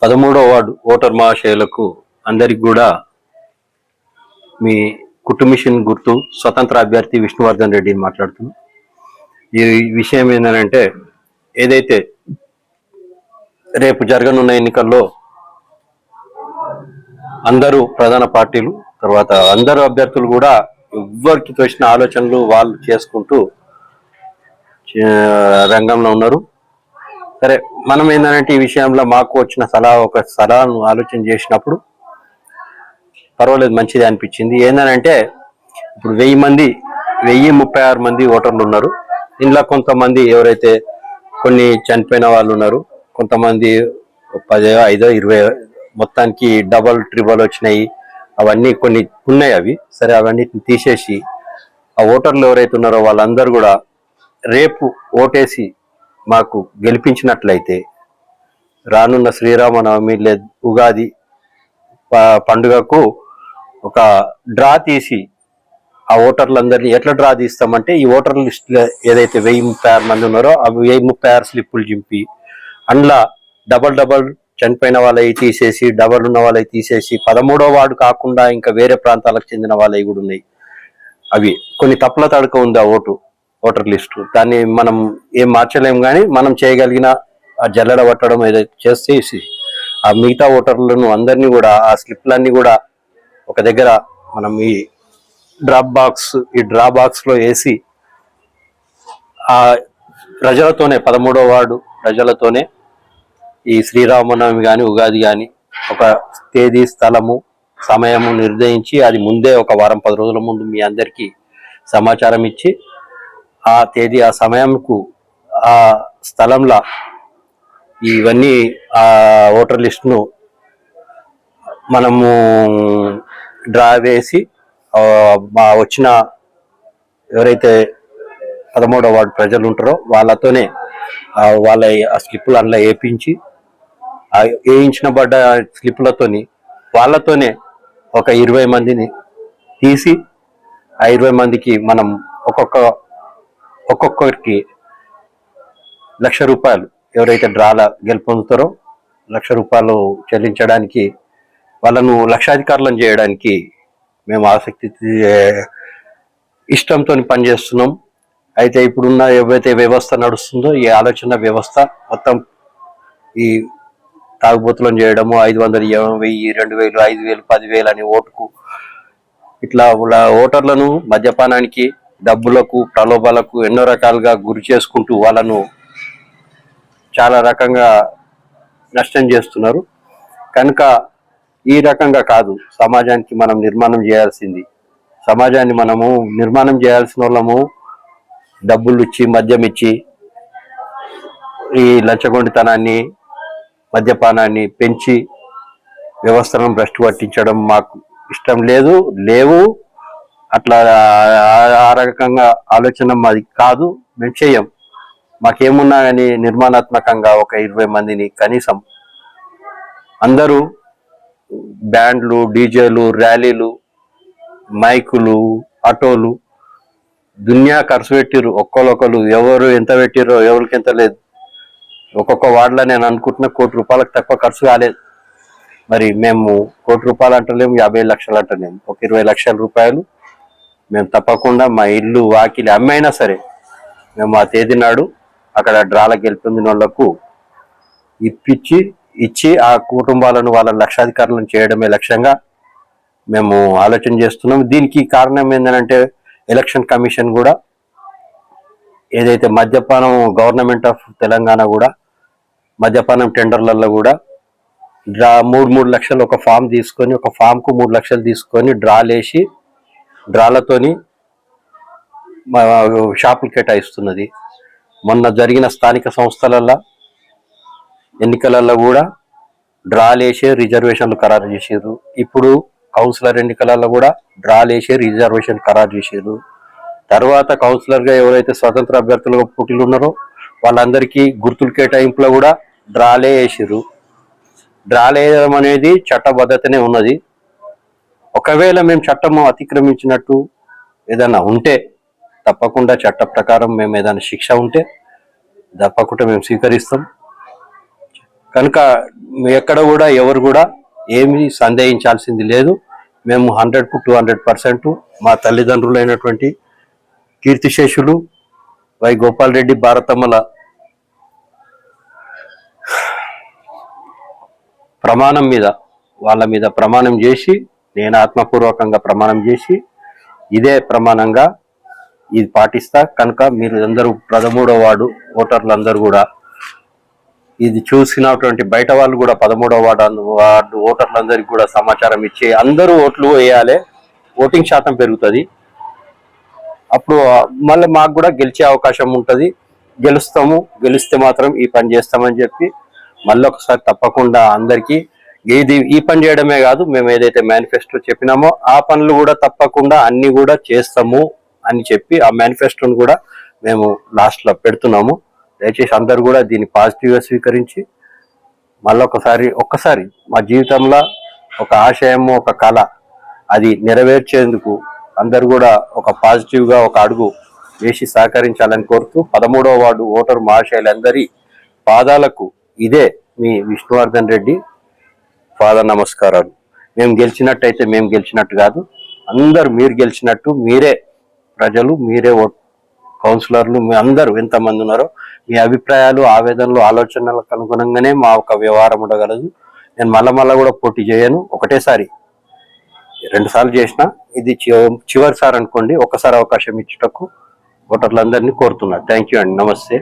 13వ ward voter మహాశయులకు అందరికి కూడా మీ కుటుంబిషన్ గుర్తు స్వతంత్ర అభ్యర్థి విష్ణువర్ధన్ రెడ్డిని మాట్లాడుతున్నాం. ఈ విషయం ఏంటంటే, ఏదైతే రేపు జరగనున్న ఎన్నికల్లో అందరూ ప్రధాన పార్టీలు తర్వాత అందరూ అభ్యర్థులు కూడా ఎవ్వరికి తోచిన ఆలోచనలు వాళ్ళు చేసుకుంటూ రంగంలో ఉన్నారు. సరే, మనం ఏంటంటే ఈ విషయంలో మాకు వచ్చిన ఒక సలహాను ఆలోచన చేసినప్పుడు పర్వాలేదు, మంచిది అనిపించింది. ఏంటంటే ఇప్పుడు 1036 మంది ఓటర్లు ఉన్నారు. ఇందులో కొంతమంది ఎవరైతే కొన్ని చనిపోయిన వాళ్ళు ఉన్నారు, కొంతమంది 10, 5, 20 మొత్తానికి డబల్ ట్రిబల్ వచ్చినాయి. అవన్నీ కొన్ని ఉన్నాయి. అవి సరే, అవన్నిటిని తీసేసి ఆ ఓటర్లు ఎవరైతే ఉన్నారో వాళ్ళందరూ కూడా రేపు ఓటేసి మాకు గెలిపించినట్లయితే రానున్న శ్రీరామనవమి లేదా ఉగాది పండుగకు ఒక డ్రా తీసి ఆ ఓటర్లందరినీ ఎట్లా డ్రా తీస్తామంటే, ఈ ఓటర్ లిస్టులో ఏదైతే 1036 మంది ఉన్నారో ఆ 1036 స్లిప్పులు చింపి అందులో డబల్ చనిపోయిన వాళ్ళవి తీసేసి డబల్ ఉన్న వాళ్ళవి తీసేసి 13వ వార్డు కాకుండా ఇంకా వేరే ప్రాంతాలకు చెందిన వాళ్ళవి కూడా ఉన్నాయి. అవి కొన్ని తప్పుల తడక ఉంది ఆ ఓటర్ లిస్టు. దాన్ని మనం ఏం మార్చలేము, కానీ మనం చేయగలిగిన ఆ జల్లెడ పట్టడం ఏదైతే చేసేసి ఆ మిగతా ఓటర్లను అందరినీ కూడా ఆ స్లిప్లన్నీ కూడా ఒక దగ్గర మనం ఈ డ్రా బాక్స్ లో వేసి ఆ ప్రజలతోనే 13వ వార్డు ప్రజలతోనే ఈ శ్రీరామనవమి కానీ ఉగాది కానీ ఒక తేదీ స్థలము సమయము నిర్ణయించి అది ముందే ఒక వారం 10 రోజుల ముందు మీ అందరికీ సమాచారం ఇచ్చి ఆ తేదీ ఆ సమయంకు ఆ స్థలంలో ఇవన్నీ ఆ ఓటర్ లిస్టును మనము డ్రా వేసి వచ్చిన ఎవరైతే 13వ వార్డు ప్రజలు ఉంటారో వాళ్ళతోనే వాళ్ళ ఆ స్లిప్పులు అందులో వేయించి వేయించిన స్లిప్పులతోని వాళ్ళతోనే ఒక 20 మందిని తీసి ఆ 20 మందికి మనం ఒక్కొక్కరికి ₹1,00,000 ఎవరైతే డ్రాల గెలుపొందుతారో ₹1,00,000 చెల్లించడానికి వాళ్ళను లక్షాధికారులను చేయడానికి మేము ఆసక్తి ఇష్టంతో పనిచేస్తున్నాం. అయితే ఇప్పుడున్న ఏవైతే వ్యవస్థ నడుస్తుందో ఈ ఆలోచన వ్యవస్థ మొత్తం ఈ తాగుబోతులను చేయడము, 500, 1000, 2000, 5000, 10,000 అని ఓటుకు ఇట్లా ఓటర్లను మద్యపానానికి, డబ్బులకు, ప్రలోభాలకు ఎన్నో రకాలుగా గురి చేసుకుంటూ వాళ్ళను చాలా రకంగా నష్టం చేస్తున్నారు. కనుక ఈ రకంగా కాదు సమాజానికి మనం నిర్మాణం చేయాల్సింది. సమాజాన్ని మనము నిర్మాణం చేయాల్సిన వాళ్ళము డబ్బులు ఇచ్చి మద్యం ఇచ్చి ఈ లంచగొండితనాన్ని మద్యపానాన్ని పెంచి వ్యవస్థలను భ్రష్టు పట్టించడం మాకు ఇష్టం లేవు. అట్లా ఆ రకంగా ఆలోచన మాది కాదు, మేము చెయ్యం. మాకేమున్నా కానీ నిర్మాణాత్మకంగా ఒక 20 మందిని కనీసం అందరూ బ్యాండ్లు, డీజేలు, ర్యాలీలు, మైకులు, ఆటోలు దునియా ఖర్చు పెట్టిర్రు. ఒక్కొక్కరు ఎవరు ఎంత పెట్టిర్రో ఎవరికి ఎంత లేదు. ఒక్కొక్క వార్డులో నేను అనుకుంటున్న ₹1,00,00,000 తక్కువ ఖర్చు కాలేదు. మరి మేము ₹1,00,00,000 అంటలేము, 50 లక్షలు అంటలేము. ఒక ₹20,00,000 మేము తప్పకుండా మా ఇల్లు వాకిలి అమ్మైనా సరే మేము ఆ తేదీ నాడు అక్కడ డ్రాల గెలుపొందిన వాళ్లకు ఇచ్చి ఆ కుటుంబాలను వాళ్ళ లక్షాధికారులను చేయడమే లక్ష్యంగా మేము ఆలోచన చేస్తున్నాం. దీనికి కారణం ఏంటంటే, ఎలక్షన్ కమిషన్ కూడా ఏదైతే మద్యపానం గవర్నమెంట్ ఆఫ్ తెలంగాణ కూడా మద్యపానం టెండర్లలో కూడా డ్రా 3 లక్షలు ఒక ఫామ్ తీసుకొని ఒక ఫామ్కు 3 లక్షలు తీసుకొని డ్రాలేసి డ్రాలతోని షాపులు కేటాయిస్తున్నది. మొన్న జరిగిన స్థానిక సంస్థలలో ఎన్నికలలో కూడా డ్రాలేసే రిజర్వేషన్లు ఖరారు చేసారు. ఇప్పుడు కౌన్సిలర్ ఎన్నికలలో కూడా డ్రాలేసే రిజర్వేషన్ ఖరారు చేసారు. తర్వాత కౌన్సిలర్గా ఎవరైతే స్వతంత్ర అభ్యర్థులుగా పోటీలు ఉన్నారో వాళ్ళందరికీ గుర్తులు కేటాయింపులో కూడా డ్రాలే వేసారు. డ్రాలు వేయడం అనేది చట్టబద్ధతనే ఉన్నది. ఒకవేళ మేము చట్టము అతిక్రమించినట్టు ఏదైనా ఉంటే తప్పకుండా చట్ట ప్రకారం మేము ఏదైనా శిక్ష ఉంటే తప్పకుండా మేము స్వీకరిస్తాం. కనుక ఎక్కడ కూడా ఎవరు కూడా ఏమీ సందేహించాల్సింది లేదు. మేము 100కు 200% మా తల్లిదండ్రులైనటువంటి కీర్తిశేషులు వై గోపాల్ రెడ్డి భారతమ్మల ప్రమాణం మీద వాళ్ళ మీద ప్రమాణం చేసి, నేను ఆత్మపూర్వకంగా ప్రమాణం చేసి ఇదే ప్రమాణంగా ఇది పాటిస్తా. కనుక మీరు అందరూ 13వ వార్డు ఓటర్లందరూ కూడా ఇది చూసినటువంటి బయట వాళ్ళు కూడా 13వ వార్డు ఓటర్లందరికీ కూడా సమాచారం ఇచ్చి అందరూ ఓట్లు వేయాలి. ఓటింగ్ శాతం పెరుగుతుంది. అప్పుడు మళ్ళీ మాకు కూడా గెలిచే అవకాశం ఉంటుంది. గెలిస్తే మాత్రం ఈ పని చేస్తామని చెప్పి మళ్ళీ ఒకసారి తప్పకుండా అందరికీ ఈ పని చేయడమే కాదు, మేము ఏదైతే మేనిఫెస్టో చెప్పినామో ఆ పనులు కూడా తప్పకుండా అన్ని కూడా చేస్తాము అని చెప్పి ఆ మేనిఫెస్టోను కూడా మేము లాస్ట్లో పెడుతున్నాము. దయచేసి అందరు కూడా దీన్ని పాజిటివ్గా స్వీకరించి మళ్ళీ ఒక్కసారి మా జీవితంలో ఒక ఆశయము, ఒక కళ అది నెరవేర్చేందుకు అందరు కూడా ఒక పాజిటివ్గా ఒక అడుగు వేసి సహకరించాలని కోరుతూ 13వ వార్డు ఓటరు మహాశయులందరి పాదాలకు ఇదే మీ విష్ణువర్ధన్ రెడ్డి పాద నమస్కారాలు. మేము గెలిచినట్టయితే మేము గెలిచినట్టు కాదు, అందరు మీరు గెలిచినట్టు. మీరే ప్రజలు, మీరే కౌన్సిలర్లు, మీ అందరూ ఎంతమంది ఉన్నారో మీ అభిప్రాయాలు, ఆవేదనలు, ఆలోచనలకు అనుగుణంగానే మా ఒక వ్యవహారం ఉండగలదు. నేను మళ్ళా కూడా పోటీ చేయను. ఒకటేసారి 2 సార్లు చేసిన, ఇది చివరిసారి అనుకోండి. ఒకసారి అవకాశం ఇచ్చుటకు ఓటర్లందరినీ కోరుతున్నా. థ్యాంక్ యూ అండి. నమస్తే.